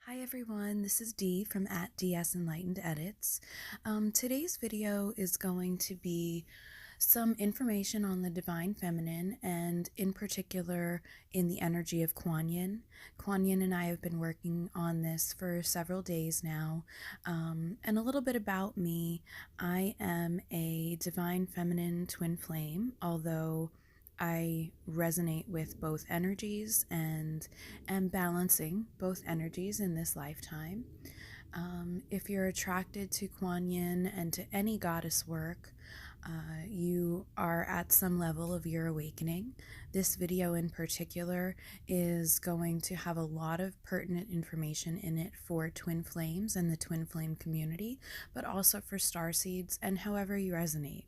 Hi everyone, this is Dee from @DsEnlightenedEdits. Today's video is going to be some information on the Divine Feminine and in particular in the energy of Kuan Yin. Kuan Yin and I have been working on this for several days now. And a little bit about me, I am a Divine Feminine twin flame, although I resonate with both energies and am balancing both energies in this lifetime. If you're attracted to Kuan Yin and to any goddess work, you are at some level of your awakening. This video in particular is going to have a lot of pertinent information in it for twin flames and the twin flame community, but also for starseeds and however you resonate.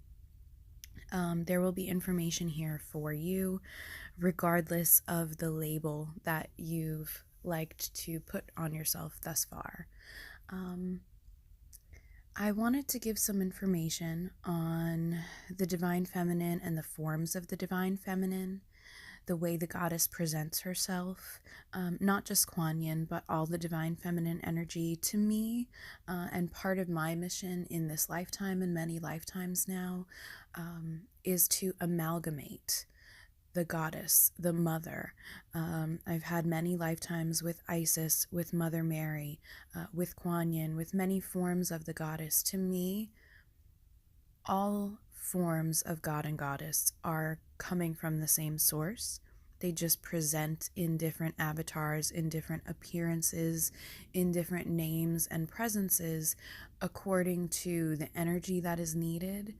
There will be information here for you, regardless of the label that you've liked to put on yourself thus far. I wanted to give some information on the Divine Feminine and the forms of the Divine Feminine, the way the goddess presents herself, not just Kuan Yin, but all the Divine Feminine energy to me, and part of my mission in this lifetime and many lifetimes now, is to amalgamate the goddess, the mother. I've had many lifetimes with Isis, with Mother Mary, with Kuan Yin, with many forms of the goddess. To me, all forms of God and goddess are coming from the same source. They just present in different avatars, in different appearances, in different names and presences according to the energy that is needed,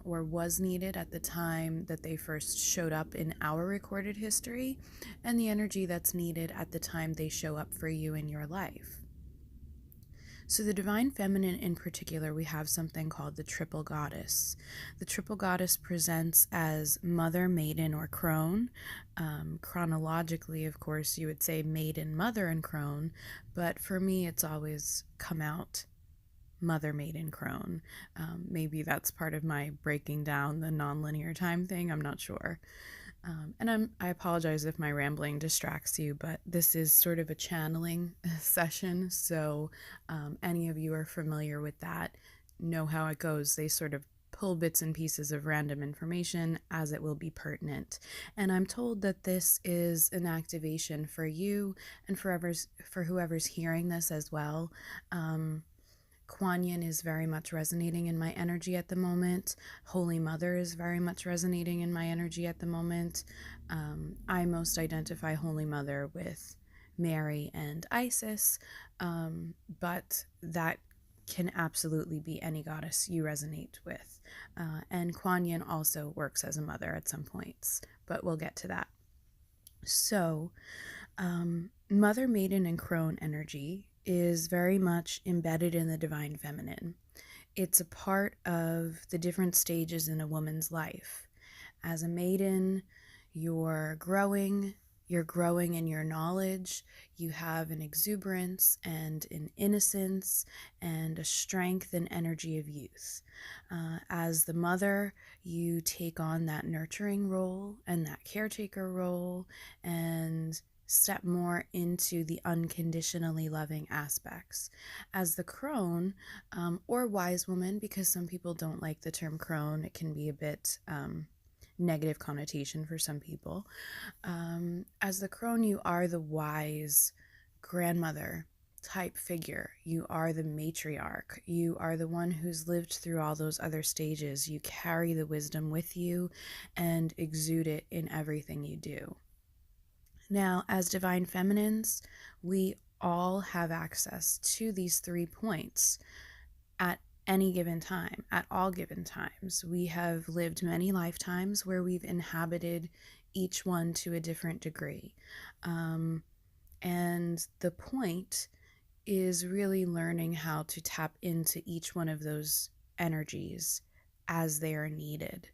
or was needed at the time that they first showed up in our recorded history, and the energy that's needed at the time they show up for you in your life. So the Divine Feminine in particular, we have something called the Triple Goddess. The Triple Goddess presents as Mother, Maiden, or Crone. Chronologically, of course, you would say Maiden, Mother, and Crone, but for me, it's always come out Mother, Maiden, Crone. Maybe that's part of my breaking down the nonlinear time thing. I'm not sure. And I apologize if my rambling distracts you, but this is sort of a channeling session. So any of you are familiar with that, know how it goes. They sort of pull bits and pieces of random information as it will be pertinent. And I'm told that this is an activation for you and for whoever's hearing this as well. Kuan Yin is very much resonating in my energy at the moment. Holy Mother is very much resonating in my energy at the moment. I most identify Holy Mother with Mary and Isis, but that can absolutely be any goddess you resonate with. And Kuan Yin also works as a mother at some points, but we'll get to that. So, Mother, Maiden, and Crone energy is very much embedded in the Divine Feminine. It's a part of the different stages in a woman's life. As a maiden, you're growing in your knowledge, you have an exuberance and an innocence and a strength and energy of youth. As the mother, you take on that nurturing role and that caretaker role and step more into the unconditionally loving aspects. As the crone, or wise woman, because some people don't like the term crone, it can be a bit negative connotation for some people. As the crone, you are the wise grandmother type figure. You are the matriarch. You are the one who's lived through all those other stages. You carry the wisdom with you and exude it in everything you do. Now, as Divine Feminines, we all have access to these 3 points at any given time, at all given times. We have lived many lifetimes where we've inhabited each one to a different degree. And the point is really learning how to tap into each one of those energies as they are needed.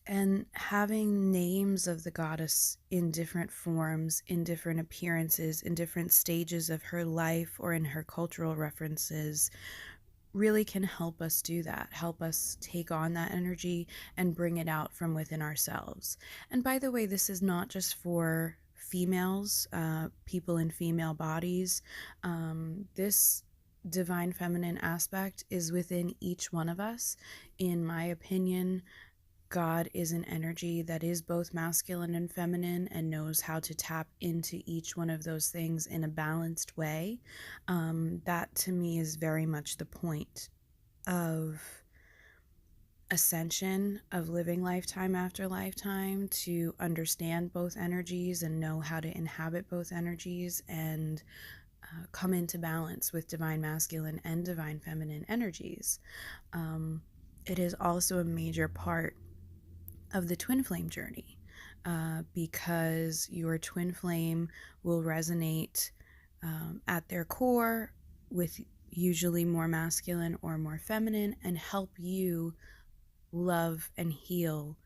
And having names of the goddess in different forms, in different appearances, in different stages of her life or in her cultural references really can help us do that, help us take on that energy and bring it out from within ourselves. And by the way, this is not just for females, people in female bodies. This divine feminine aspect is within each one of us. In my opinion, God is an energy that is both masculine and feminine and knows how to tap into each one of those things in a balanced way. That to me is very much the point of ascension, of living lifetime after lifetime, to understand both energies and know how to inhabit both energies and come into balance with divine masculine and divine feminine energies. It is also a major part of the twin flame journey, because your twin flame will resonate at their core with usually more masculine or more feminine and help you love and heal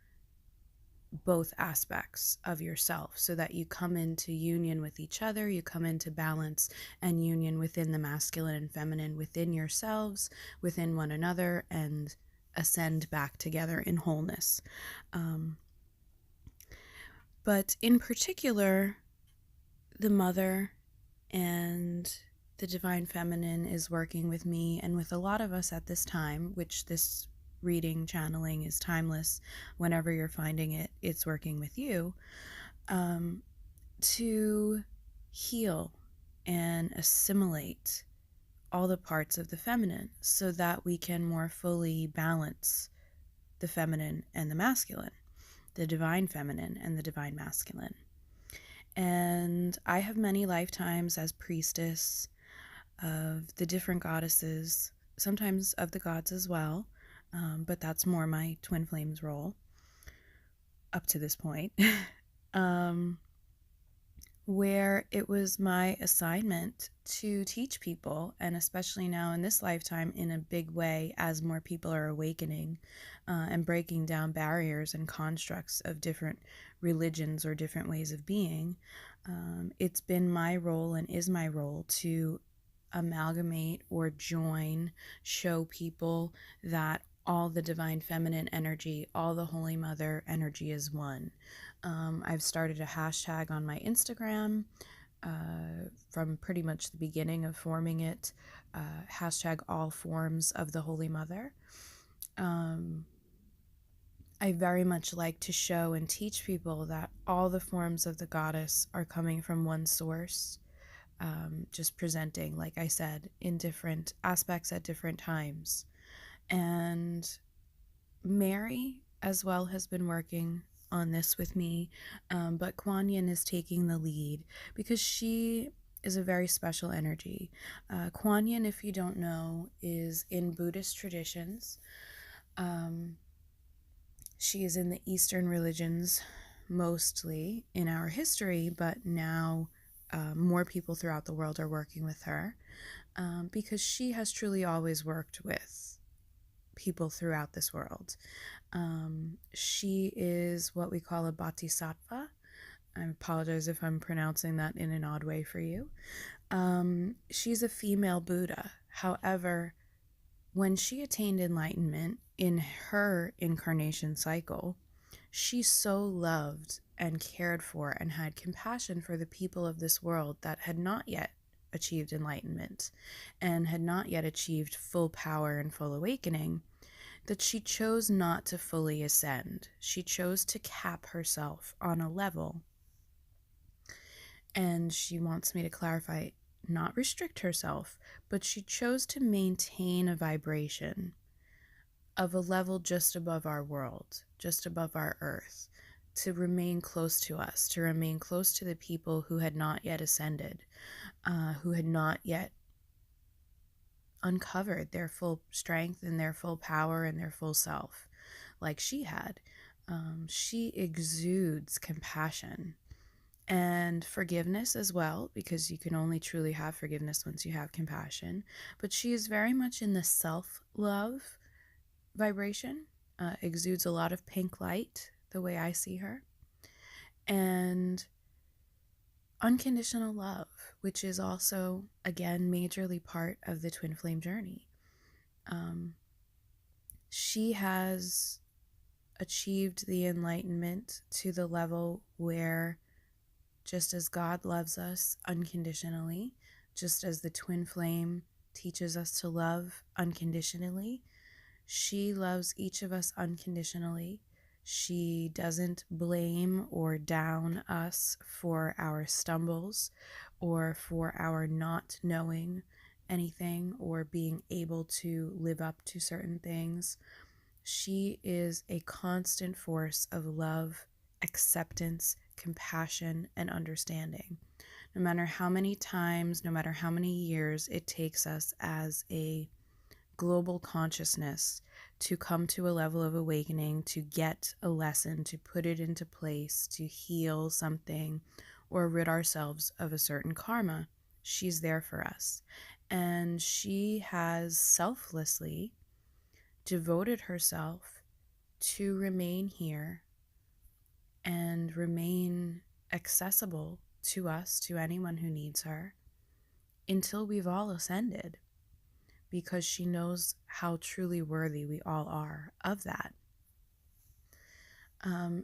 both aspects of yourself so that you come into union with each other, you come into balance and union within the masculine and feminine within yourselves, within one another, and ascend back together in wholeness. But in particular, the mother and the divine feminine is working with me and with a lot of us at this time, which this reading channeling is timeless. Whenever you're finding it, it's working with you, to heal and assimilate all the parts of the feminine so that we can more fully balance the feminine and the masculine, the divine feminine and the divine masculine. And I have many lifetimes as priestess of the different goddesses, sometimes of the gods as well, but that's more my twin flames role up to this point, where it was my assignment to teach people, and especially now in this lifetime in a big way as more people are awakening and breaking down barriers and constructs of different religions or different ways of being. It's been my role and is my role to amalgamate or join, show people that all the divine feminine energy, all the Holy Mother energy is one. I've started a hashtag on my Instagram from pretty much the beginning of forming it, hashtag all forms of the Holy Mother. I very much like to show and teach people that all the forms of the goddess are coming from one source, just presenting, like I said, in different aspects at different times. And Mary as well has been working on this with me, but Kuan Yin is taking the lead because she is a very special energy. Kuan Yin, if you don't know, is in Buddhist traditions. She is in the Eastern religions mostly in our history, but now more people throughout the world are working with her because she has truly always worked with people throughout this world. She is what we call a bodhisattva. I apologize if I'm pronouncing that in an odd way for you. She's a female Buddha. However, when she attained enlightenment in her incarnation cycle, she so loved and cared for and had compassion for the people of this world that had not yet achieved enlightenment and had not yet achieved full power and full awakening, that she chose not to fully ascend. She chose to cap herself on a level. And she wants me to clarify, not restrict herself, but she chose to maintain a vibration of a level just above our world, just above our earth, to remain close to us, to remain close to the people who had not yet ascended, who had not yet uncovered their full strength and their full power and their full self like she had. She exudes compassion and forgiveness as well, because you can only truly have forgiveness once you have compassion. But she is very much in the self-love vibration, exudes a lot of pink light, the way I see her, and unconditional love, which is also, again, majorly part of the twin flame journey. She has achieved the enlightenment to the level where just as God loves us unconditionally, just as the twin flame teaches us to love unconditionally, she loves each of us unconditionally. She doesn't blame or down us for our stumbles or for our not knowing anything or being able to live up to certain things. She is a constant force of love, acceptance, compassion, and understanding. No matter how many times, no matter how many years it takes us as a global consciousness to come to a level of awakening, to get a lesson, to put it into place, to heal something, or rid ourselves of a certain karma, she's there for us. And she has selflessly devoted herself to remain here and remain accessible to us, to anyone who needs her, until we've all ascended, because she knows how truly worthy we all are of that.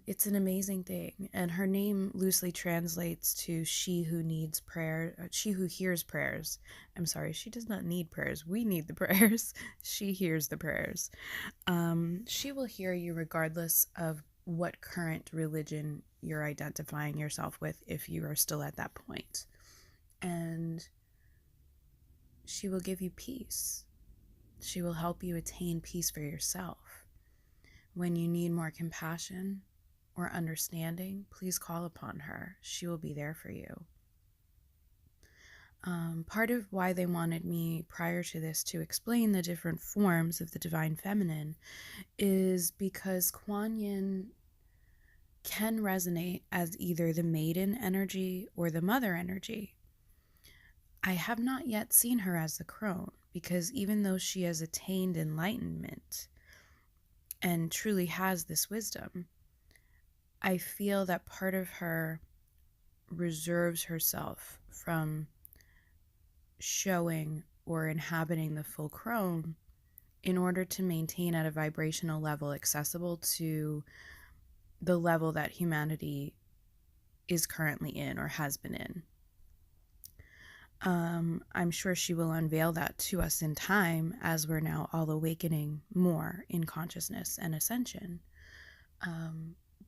It's an amazing thing, and her name loosely translates to she who needs prayer, she who hears prayers. I'm sorry, she does not need prayers. We need the prayers. She hears the prayers. She will hear you regardless of what current religion you're identifying yourself with, if you are still at that point. And she will give you peace. She will help you attain peace for yourself. When you need more compassion or understanding, please call upon her. She will be there for you. Part of why they wanted me prior to this to explain the different forms of the divine feminine is because Kuan Yin can resonate as either the maiden energy or the mother energy. I have not yet seen her as the crone, because even though she has attained enlightenment and truly has this wisdom, I feel that part of her reserves herself from showing or inhabiting the full crone in order to maintain at a vibrational level accessible to the level that humanity is currently in or has been in. I'm sure she will unveil that to us in time as we're now all awakening more in consciousness and ascension.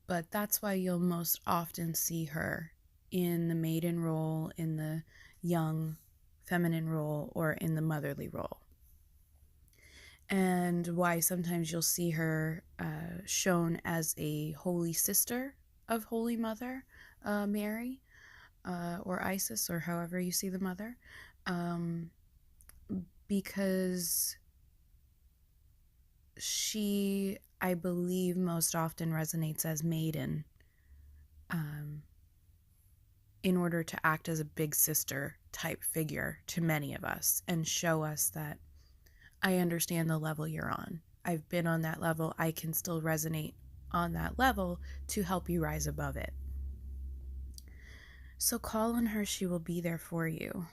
But that's why you'll most often see her in the maiden role, in the young feminine role, or in the motherly role. And why sometimes you'll see her shown as a holy sister of Holy Mother Mary, or Isis, or however you see the mother, because she, I believe, most often resonates as maiden, in order to act as a big sister type figure to many of us and show us that I understand the level you're on. I've been on that level. I can still resonate on that level to help you rise above it. So call on her. She will be there for you,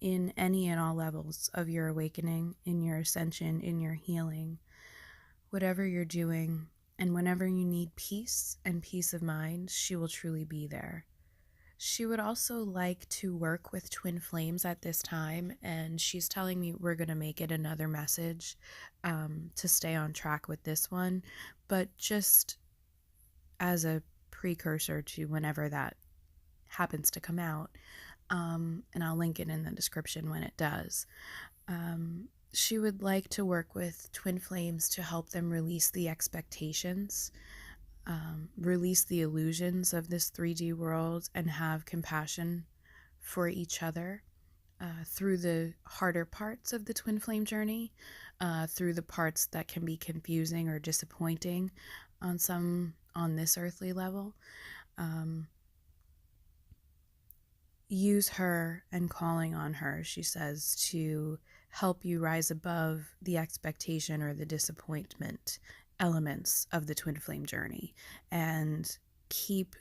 in any and all levels of your awakening, in your ascension, in your healing, whatever you're doing. And whenever you need peace and peace of mind, she will truly be there. She would also like to work with twin flames at this time, and she's telling me we're going to make it another message to stay on track with this one, but just as a precursor to whenever that happens to come out, and I'll link it in the description when it does. She would like to work with twin flames to help them release the expectations, release the illusions of this 3D world, and have compassion for each other through the harder parts of the twin flame journey, through the parts that can be confusing or disappointing on this earthly level. Use her and calling on her, she says, to help you rise above the expectation or the disappointment elements of the twin flame journey, and keep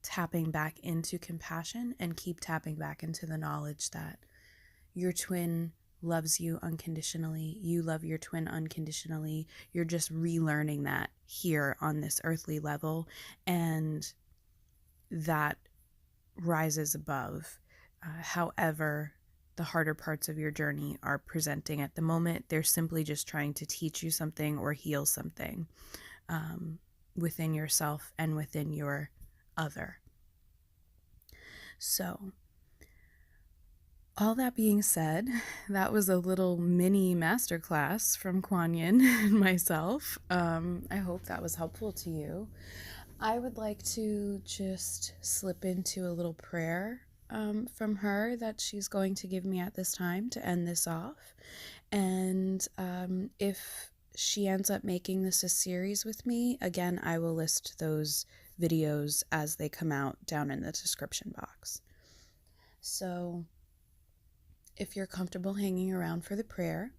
tapping back into compassion and keep tapping back into the knowledge that your twin loves you unconditionally. You love your twin unconditionally. You're just relearning that here on this earthly level, and that rises above. However, the harder parts of your journey are presenting at the moment. They're simply just trying to teach you something or heal something within yourself and within your other. So, all that being said, that was a little mini masterclass from Kuan Yin and myself. I hope that was helpful to you. I would like to just slip into a little prayer from her that she's going to give me at this time to end this off. And if she ends up making this a series with me, again, I will list those videos as they come out down in the description box. So if you're comfortable hanging around for the prayer,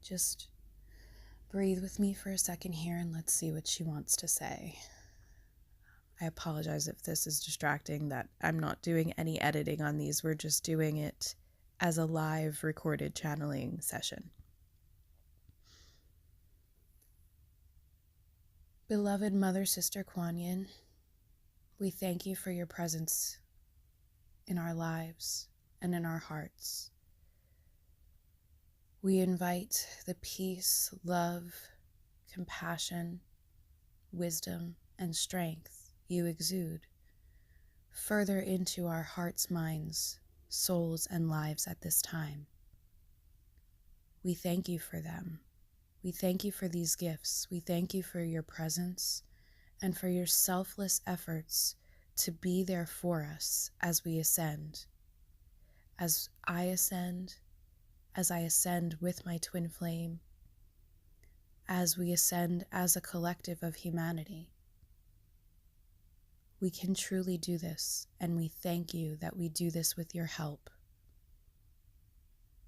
just breathe with me for a second here and let's see what she wants to say. I apologize if this is distracting, that I'm not doing any editing on these. We're just doing it as a live recorded channeling session. Beloved Mother Sister Kuan Yin, we thank you for your presence in our lives and in our hearts. We invite the peace, love, compassion, wisdom, and strength you exude further into our hearts, minds, souls, and lives at this time. We thank you for them. We thank you for these gifts. We thank you for your presence and for your selfless efforts to be there for us as we ascend. As I ascend with my twin flame, as we ascend as a collective of humanity. We can truly do this, and we thank you that we do this with your help.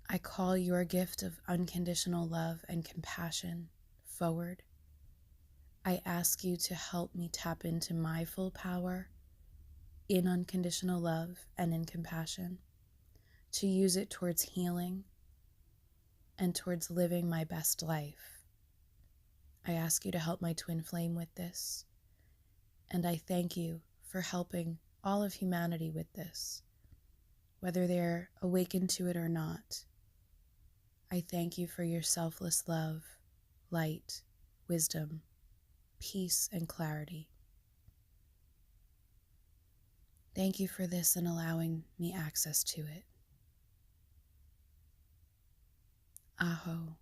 I call your gift of unconditional love and compassion forward. I ask you to help me tap into my full power in unconditional love and in compassion, to use it towards healing and towards living my best life. I ask you to help my twin flame with this. And I thank you for helping all of humanity with this, whether they're awakened to it or not. I thank you for your selfless love, light, wisdom, peace, and clarity. Thank you for this and allowing me access to it. Aho.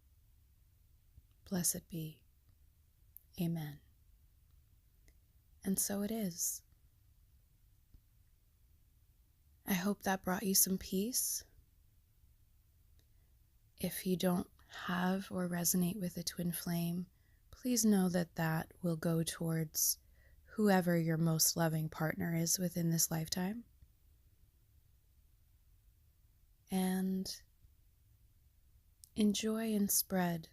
Blessed be. Amen. And so it is. I hope that brought you some peace. If you don't have or resonate with a twin flame, please know that that will go towards whoever your most loving partner is within this lifetime. And enjoy and spread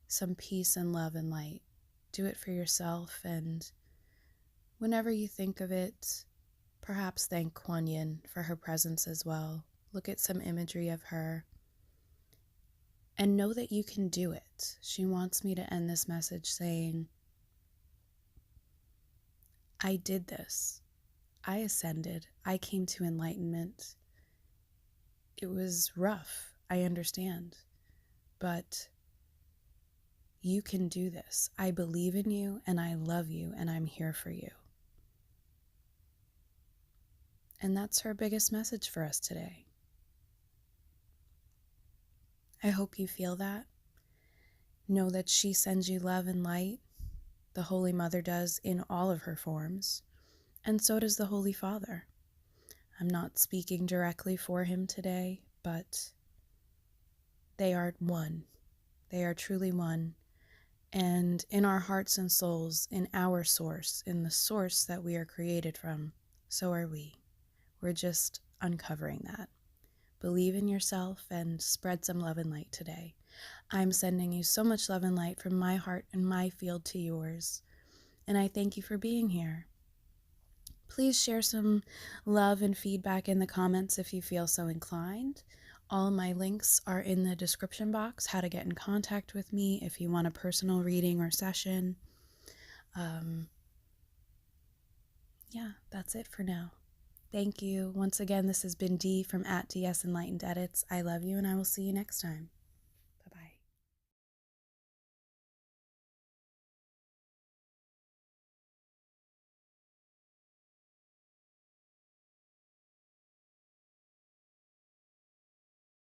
some peace and love and light. Do it for yourself, and whenever you think of it, perhaps thank Kuan Yin for her presence as well. Look at some imagery of her and know that you can do it. She wants me to end this message saying, I did this. I ascended. I came to enlightenment. It was rough, I understand, but you can do this. I believe in you, and I love you, and I'm here for you. And that's her biggest message for us today. I hope you feel that. Know that she sends you love and light. The Holy Mother does in all of her forms, and so does the Holy Father. I'm not speaking directly for him today, but they are one. They are truly one. And in our hearts and souls, in our source, in the source that we are created from, so are we. We're just uncovering that. Believe in yourself and spread some love and light today. I'm sending you so much love and light from my heart and my field to yours. And I thank you for being here. Please share some love and feedback in the comments if you feel so inclined. All my links are in the description box, how to get in contact with me if you want a personal reading or session. Yeah, that's it for now. Thank you. Once again, this has been Dee from @DsEnlightenedEdits. I love you, and I will see you next time.